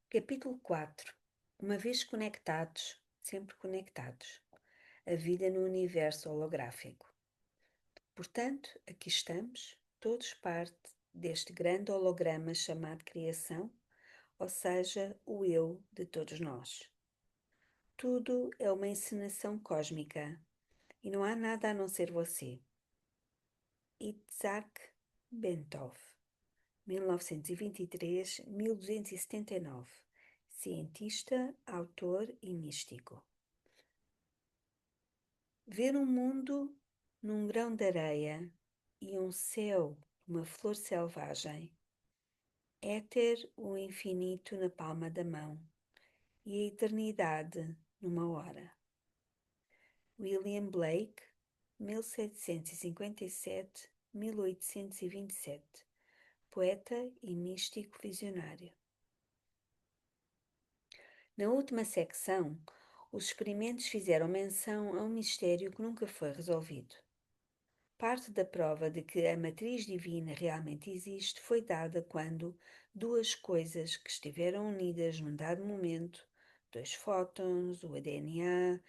Capítulo 4. Uma vez conectados, sempre conectados. A vida no universo holográfico. Portanto, aqui estamos, todos parte deste grande holograma chamado Criação, ou seja, o eu de todos nós. Tudo é uma encenação cósmica e não há nada a não ser você. Isaac Bentov, 1923-1279, cientista, autor e místico. Ver um mundo num grão de areia e um céu, uma flor selvagem, é ter o infinito na palma da mão e a eternidade numa hora. William Blake, 1757-1827, poeta e místico visionário. Na última secção, os experimentos fizeram menção a um mistério que nunca foi resolvido. Parte da prova de que a matriz divina realmente existe foi dada quando duas coisas que estiveram unidas num dado momento, dois fótons, o DNA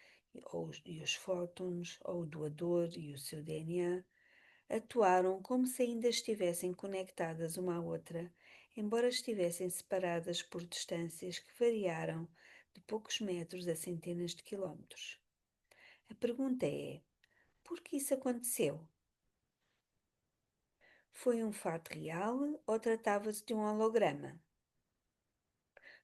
e os fótons, ou o doador e o seu DNA, atuaram como se ainda estivessem conectadas uma à outra, embora estivessem separadas por distâncias que variaram de poucos metros a centenas de quilómetros. A pergunta é: por que isso aconteceu? Foi um fato real ou tratava-se de um holograma?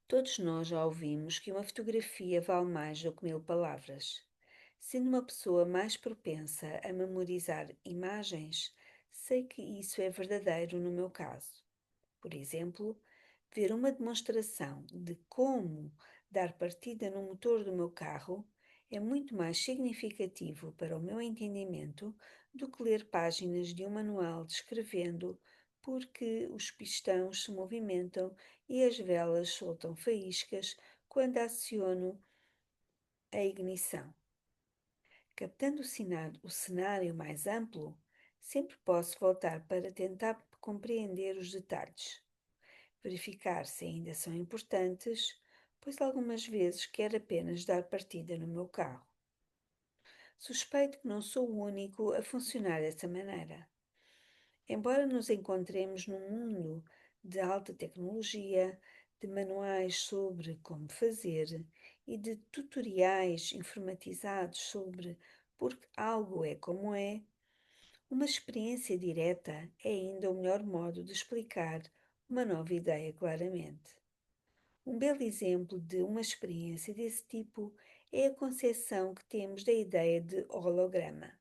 Todos nós já ouvimos que uma fotografia vale mais do que 1000 palavras. Sendo uma pessoa mais propensa a memorizar imagens, sei que isso é verdadeiro no meu caso. Por exemplo, ver uma demonstração de como dar partida no motor do meu carro é muito mais significativo para o meu entendimento do que ler páginas de um manual descrevendo porque os pistões se movimentam e as velas soltam faíscas quando aciono a ignição. Captando o cenário mais amplo, sempre posso voltar para tentar compreender os detalhes, verificar se ainda são importantes, pois algumas vezes quero apenas dar partida no meu carro. Suspeito que não sou o único a funcionar dessa maneira. Embora nos encontremos num mundo de alta tecnologia, de manuais sobre como fazer e de tutoriais informatizados sobre porque algo é como é, uma experiência direta é ainda o melhor modo de explicar uma nova ideia claramente. Um belo exemplo de uma experiência desse tipo é a concepção que temos da ideia de holograma.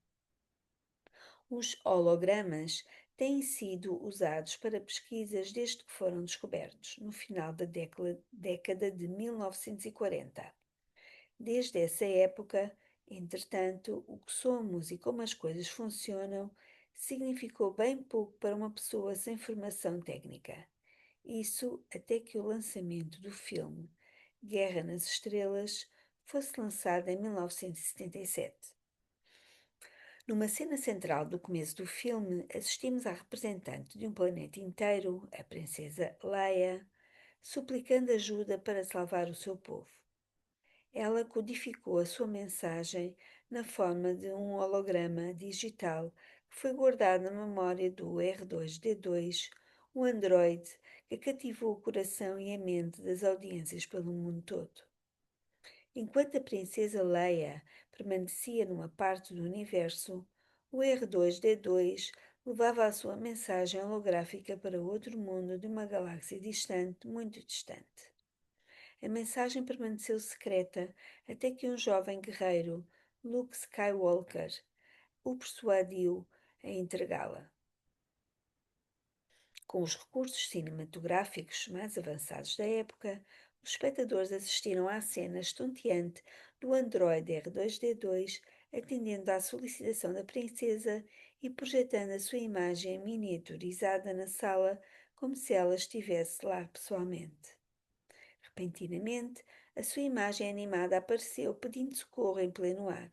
Os hologramas têm sido usados para pesquisas desde que foram descobertos, no final da década de 1940. Desde essa época, entretanto, o que somos e como as coisas funcionam significou bem pouco para uma pessoa sem formação técnica. Isso até que o lançamento do filme Guerra nas Estrelas fosse lançado em 1977. Numa cena central do começo do filme, assistimos à representante de um planeta inteiro, a princesa Leia, suplicando ajuda para salvar o seu povo. Ela codificou a sua mensagem na forma de um holograma digital que foi guardado na memória do R2-D2, o androide que cativou o coração e a mente das audiências pelo mundo todo. Enquanto a princesa Leia permanecia numa parte do universo, o R2-D2 levava a sua mensagem holográfica para outro mundo de uma galáxia distante, muito distante. A mensagem permaneceu secreta até que um jovem guerreiro, Luke Skywalker, o persuadiu a entregá-la. Com os recursos cinematográficos mais avançados da época, os espectadores assistiram à cena estonteante do androide R2-D2 atendendo à solicitação da princesa e projetando a sua imagem miniaturizada na sala como se ela estivesse lá pessoalmente. Repentinamente, a sua imagem animada apareceu pedindo socorro em pleno ar.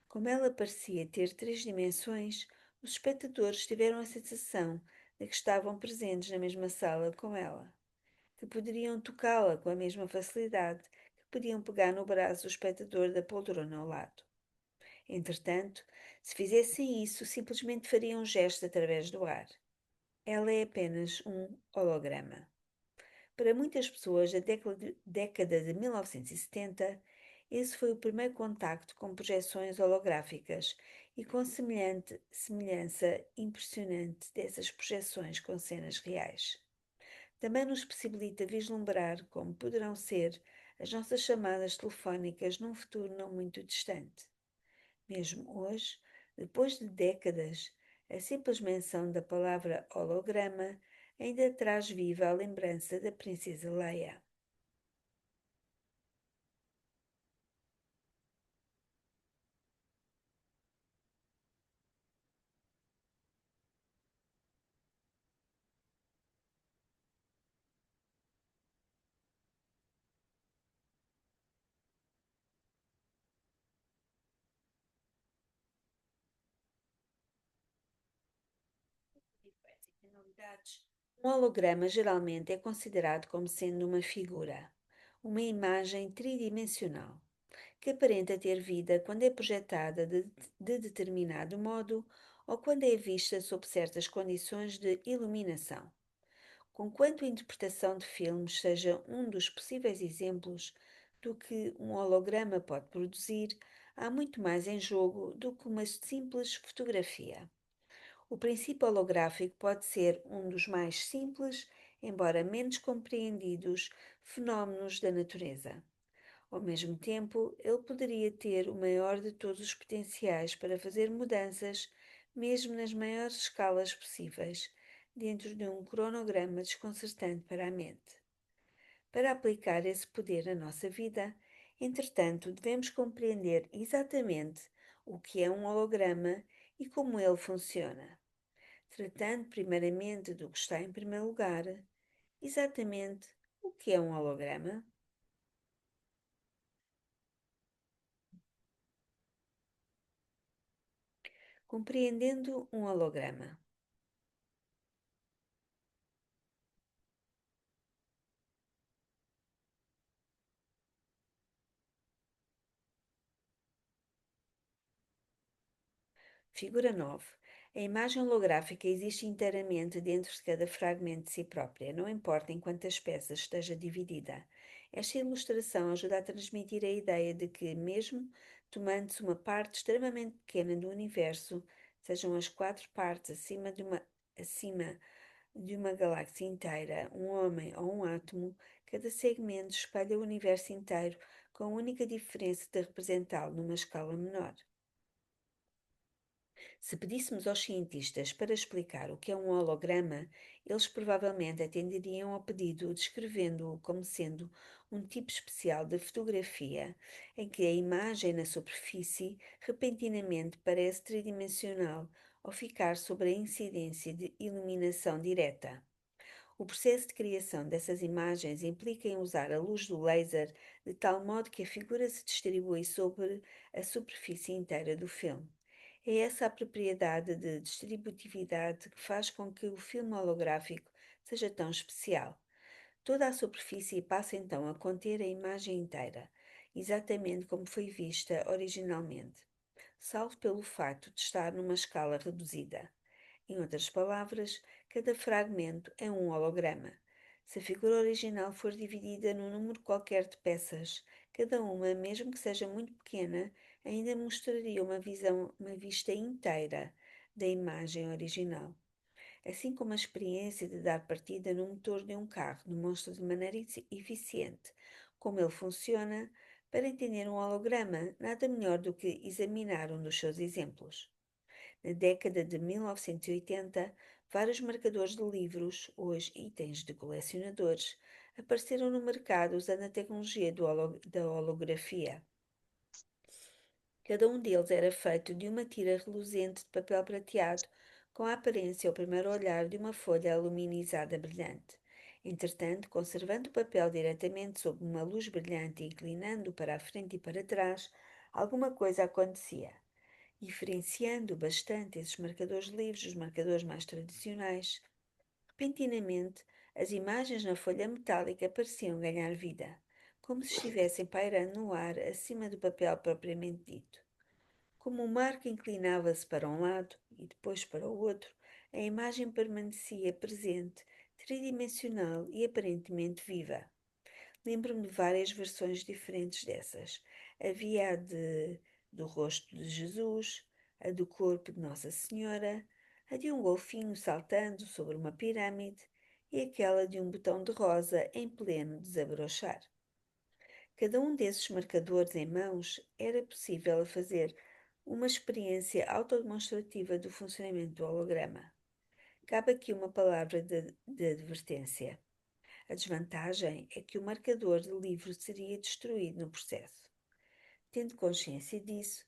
Como ela parecia ter 3 dimensões, os espectadores tiveram a sensação de que estavam presentes na mesma sala com ela. que poderiam tocá-la com a mesma facilidade que podiam pegar no braço do espectador da poltrona ao lado. Entretanto, se fizessem isso, simplesmente fariam um gesto através do ar. Ela é apenas um holograma. Para muitas pessoas da década de 1970, esse foi o primeiro contacto com projeções holográficas e com semelhança impressionante dessas projeções com cenas reais. Também nos possibilita vislumbrar como poderão ser as nossas chamadas telefónicas num futuro não muito distante. Mesmo hoje, depois de décadas, a simples menção da palavra holograma ainda traz viva a lembrança da Princesa Leia. Um holograma geralmente é considerado como sendo uma figura, uma imagem tridimensional, que aparenta ter vida quando é projetada de determinado modo ou quando é vista sob certas condições de iluminação. Conquanto a interpretação de filmes seja um dos possíveis exemplos do que um holograma pode produzir, há muito mais em jogo do que uma simples fotografia. O princípio holográfico pode ser um dos mais simples, embora menos compreendidos, fenómenos da natureza. Ao mesmo tempo, ele poderia ter o maior de todos os potenciais para fazer mudanças, mesmo nas maiores escalas possíveis, dentro de um cronograma desconcertante para a mente. Para aplicar esse poder na nossa vida, entretanto, devemos compreender exatamente o que é um holograma e como ele funciona, tratando primeiramente do que está em primeiro lugar, exatamente o que é um holograma. Compreendendo um holograma. Figura 9. A imagem holográfica existe inteiramente dentro de cada fragmento de si própria, não importa em quantas peças esteja dividida. Esta ilustração ajuda a transmitir a ideia de que, mesmo tomando-se uma parte extremamente pequena do universo, sejam as quatro partes acima de uma galáxia inteira, um homem ou um átomo, cada segmento espelha o universo inteiro, com a única diferença de representá-lo numa escala menor. Se pedíssemos aos cientistas para explicar o que é um holograma, eles provavelmente atenderiam ao pedido descrevendo-o como sendo um tipo especial de fotografia em que a imagem na superfície repentinamente parece tridimensional ao ficar sob a incidência de iluminação direta. O processo de criação dessas imagens implica em usar a luz do laser de tal modo que a figura se distribui sobre a superfície inteira do filme. É essa a propriedade de distributividade que faz com que o filme holográfico seja tão especial. Toda a superfície passa então a conter a imagem inteira, exatamente como foi vista originalmente, salvo pelo facto de estar numa escala reduzida. Em outras palavras, cada fragmento é um holograma. Se a figura original for dividida num número qualquer de peças, cada uma, mesmo que seja muito pequena, ainda mostraria uma vista inteira da imagem original. Assim como a experiência de dar partida no motor de um carro demonstra de maneira eficiente como ele funciona, para entender um holograma, nada melhor do que examinar um dos seus exemplos. Na década de 1980, vários marcadores de livros, hoje itens de colecionadores, apareceram no mercado usando a tecnologia da holografia. Cada um deles era feito de uma tira reluzente de papel prateado, com a aparência ao primeiro olhar de uma folha aluminizada brilhante. Entretanto, conservando o papel diretamente sob uma luz brilhante e inclinando-o para a frente e para trás, alguma coisa acontecia. Diferenciando bastante esses marcadores livres dos marcadores mais tradicionais, repentinamente As imagens na folha metálica pareciam ganhar vida, como se estivessem pairando no ar acima do papel propriamente dito. Como o marco inclinava-se para um lado e depois para o outro, a imagem permanecia presente, tridimensional e aparentemente viva. Lembro-me de várias versões diferentes dessas. Havia do rosto de Jesus, a do corpo de Nossa Senhora, a de um golfinho saltando sobre uma pirâmide e aquela de um botão de rosa em pleno desabrochar. Cada um desses marcadores em mãos era possível fazer uma experiência autodemonstrativa do funcionamento do holograma. Cabe aqui uma palavra de advertência. A desvantagem é que o marcador de livro seria destruído no processo. Tendo consciência disso,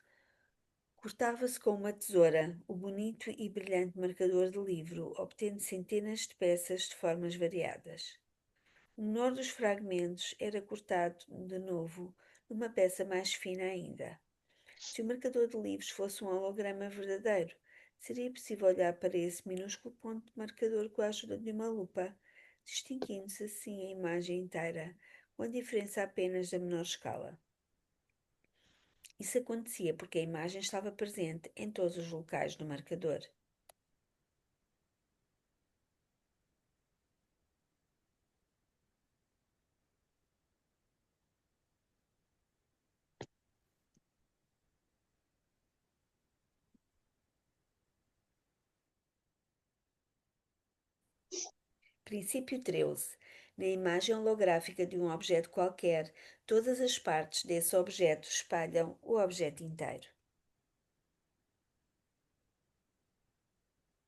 cortava-se com uma tesoura o bonito e brilhante marcador de livro, obtendo centenas de peças de formas variadas. O menor dos fragmentos era cortado de novo numa peça mais fina ainda. Se o marcador de livros fosse um holograma verdadeiro, seria possível olhar para esse minúsculo ponto de marcador com a ajuda de uma lupa, distinguindo-se assim a imagem inteira, com a diferença apenas da menor escala. Isso acontecia porque a imagem estava presente em todos os locais do marcador. Princípio 13. Na imagem holográfica de um objeto qualquer, todas as partes desse objeto espalham o objeto inteiro.